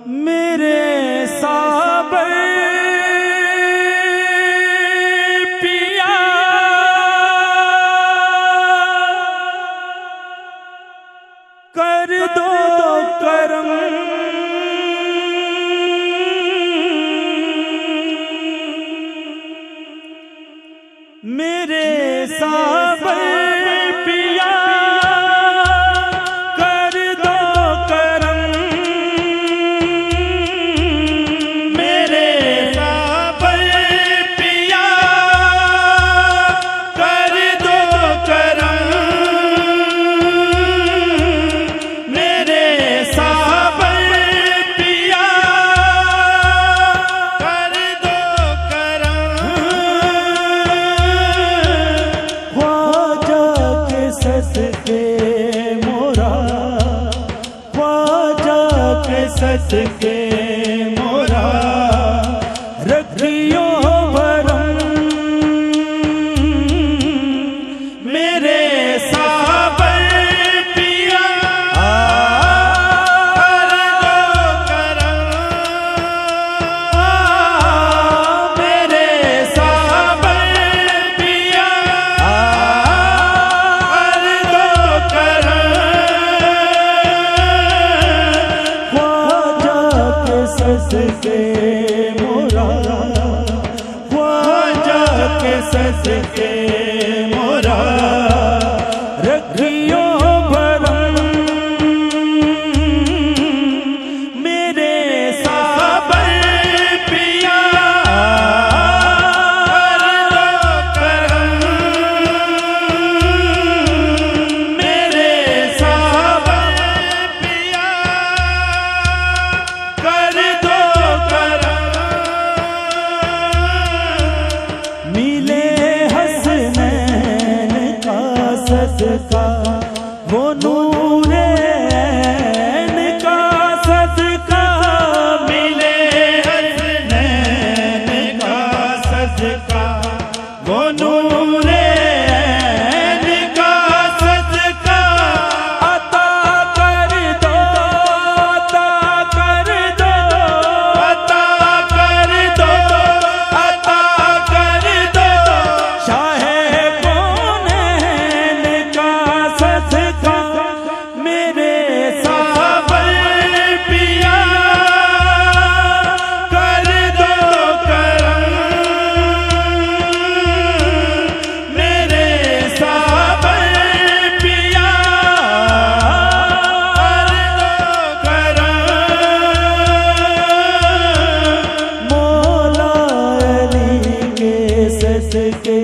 मेरे साबर पिया कर दो करम, मेरे साबर पिया कर दो करम, मेरे साबर पिया कर दो करम, मेरे साबर पिया कर दो करम। ख्वाजा के सदके मोरा, ख्वाजा के सदके मोरा रखियो भरम, मेरे साबर पिया कर दो करम, मेरे साबर पिया कर दो करम। ख्वाजा के सदके मोरा, ख्वाजा के सदके मोरा रखियो भरम, मेरे साबर पिया कर दो करम, मेरे साबर पिया कर दो करम। मिले हसनैन का सदका, वो नूरे ऐन का सदका, मिले हसनैन का सदका, वो नूरे ऐन का सदका अता कर दो, अता कर दो, अता कर दो, अता कर दो, शाहे कौनैन का सदका, मेरे साबर पिया कर दो करम, मेरे साबर पिया कर दो करम। मौला अली के सदके